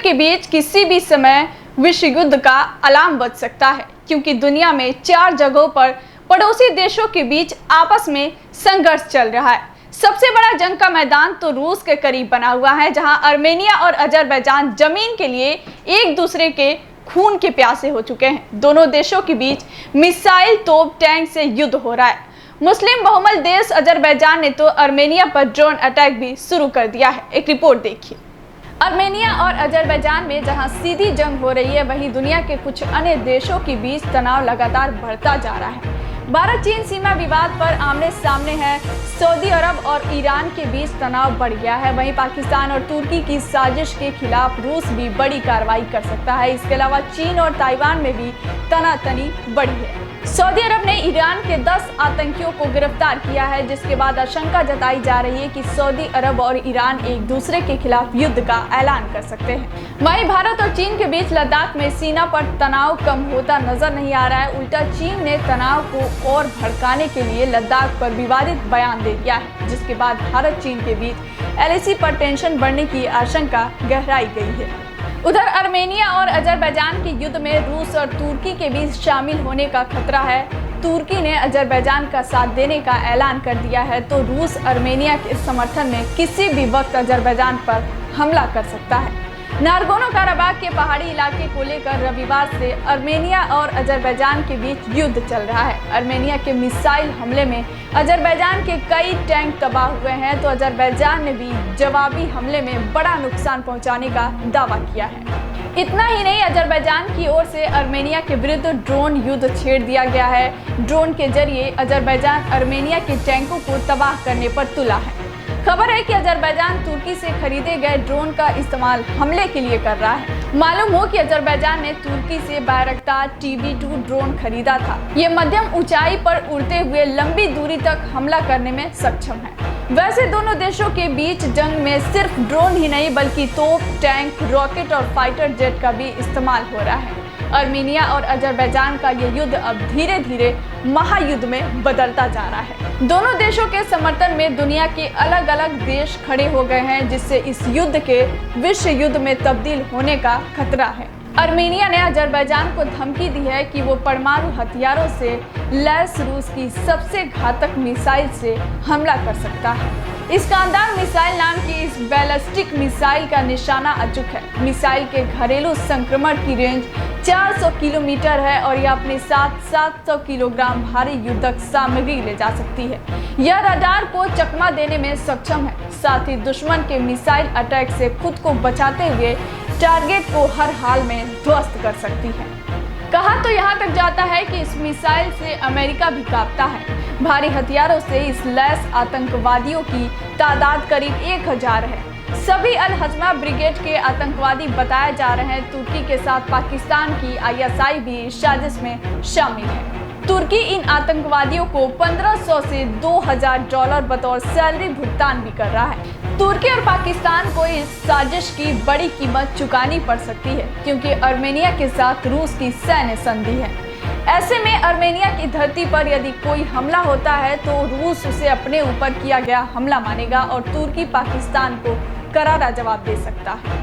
के बीच किसी भी समय विश्व युद्ध का अलार्म बज सकता है, क्योंकि दुनिया में 4 जगहों पर पड़ोसी देशों के बीच आपस में संघर्ष चल रहा है। सबसे बड़ा जंग का मैदान तो रूस के करीब बना हुआ है, जहां आर्मेनिया और अजरबैजान जमीन के लिए एक दूसरे के खून के प्यासे हो चुके हैं। दोनों देशों के बीच मिसाइल, तोप, टैंक से युद्ध हो रहा है। मुस्लिम बहुमत देश अजरबैजान ने तो आर्मेनिया पर ड्रोन अटैक भी शुरू कर दिया है। एक रिपोर्ट देखिए। आर्मेनिया और अजरबैजान में जहां सीधी जंग हो रही है, वहीं दुनिया के कुछ अन्य देशों के बीच तनाव लगातार बढ़ता जा रहा है। भारत चीन सीमा विवाद पर आमने सामने है। सऊदी अरब और ईरान के बीच तनाव बढ़ गया है। वहीं पाकिस्तान और तुर्की की साजिश के खिलाफ रूस भी बड़ी कार्रवाई कर सकता है। इसके अलावा चीन और ताइवान में भी तनातनी बढ़ी है। सऊदी अरब ने ईरान के 10 आतंकियों को गिरफ्तार किया है, जिसके बाद आशंका जताई जा रही है कि सऊदी अरब और ईरान एक दूसरे के खिलाफ युद्ध का ऐलान कर सकते हैं। वहीं भारत और चीन के बीच लद्दाख में सीमा पर तनाव कम होता नजर नहीं आ रहा है। उल्टा चीन ने तनाव को और भड़काने के लिए लद्दाख पर विवादित बयान दे दिया है, जिसके बाद भारत चीन के बीच एलएसी पर टेंशन बढ़ने की आशंका गहराई गई है। उधर आर्मेनिया और अजरबैजान के युद्ध में रूस और तुर्की के बीच शामिल होने का खतरा है। तुर्की ने अजरबैजान का साथ देने का ऐलान कर दिया है, तो रूस आर्मेनिया के समर्थन में किसी भी वक्त अजरबैजान पर हमला कर सकता है। नागोर्नो काराबाख के पहाड़ी इलाके को लेकर रविवार से आर्मेनिया और अजरबैजान के बीच युद्ध चल रहा है। आर्मेनिया के मिसाइल हमले में अजरबैजान के कई टैंक तबाह हुए हैं, तो अजरबैजान ने भी जवाबी हमले में बड़ा नुकसान पहुंचाने का दावा किया है। इतना ही नहीं, अजरबैजान की ओर से आर्मेनिया के विरुद्ध ड्रोन युद्ध छेड़ दिया गया है। ड्रोन के जरिए अजरबैजान आर्मेनिया के टैंकों को तबाह करने पर तुला है। खबर है कि अजरबैजान तुर्की से खरीदे गए ड्रोन का इस्तेमाल हमले के लिए कर रहा है। मालूम हो कि अजरबैजान ने तुर्की से बैरक्तार TB2 ड्रोन खरीदा था। ये मध्यम ऊंचाई पर उड़ते हुए लंबी दूरी तक हमला करने में सक्षम है। वैसे दोनों देशों के बीच जंग में सिर्फ ड्रोन ही नहीं, बल्कि तोप, टैंक, रॉकेट और फाइटर जेट का भी इस्तेमाल हो रहा है। आर्मेनिया और अजरबैजान का ये युद्ध अब धीरे धीरे महायुद्ध में बदलता जा रहा है। दोनों देशों के समर्थन में दुनिया के अलग अलग देश खड़े हो गए हैं, जिससे इस युद्ध के विश्व युद्ध में तब्दील होने का खतरा है। आर्मेनिया ने अजरबैजान को धमकी दी है कि वो परमाणु हथियारों से लैस रूस की सबसे घातक मिसाइल से हमला कर सकता है। इस्कांदर मिसाइल नाम की इस बैलिस्टिक मिसाइल का निशाना अचूक है। मिसाइल के घरेलू संक्रमण की रेंज 400 किलोमीटर है और यह अपने साथ 700 किलोग्राम भारी युद्धक सामग्री ले जा सकती है। यह रडार को चकमा देने में सक्षम है, साथ ही दुश्मन के मिसाइल अटैक से खुद को बचाते हुए टारगेट को हर हाल में ध्वस्त कर सकती है। कहा तो यहाँ तक जाता है कि इस मिसाइल से अमेरिका भी कांपता है। भारी हथियारों से इस लैस आतंकवादियों की तादाद करीब 1000 है। सभी अल हजमा ब्रिगेड के आतंकवादी बताए जा रहे हैं। तुर्की के साथ पाकिस्तान की ISI भी इस साजिश में शामिल है। तुर्की इन आतंकवादियों को 1500 से $2000 बतौर सैलरी भुगतान भी कर रहा है। तुर्की और पाकिस्तान को इस साजिश की बड़ी कीमत चुकानी पड़ सकती है, क्योंकि आर्मेनिया के साथ रूस की सैन्य संधि है। ऐसे में आर्मेनिया की धरती पर यदि कोई हमला होता है, तो रूस उसे अपने ऊपर किया गया हमला मानेगा और तुर्की पाकिस्तान को करारा जवाब दे सकता है।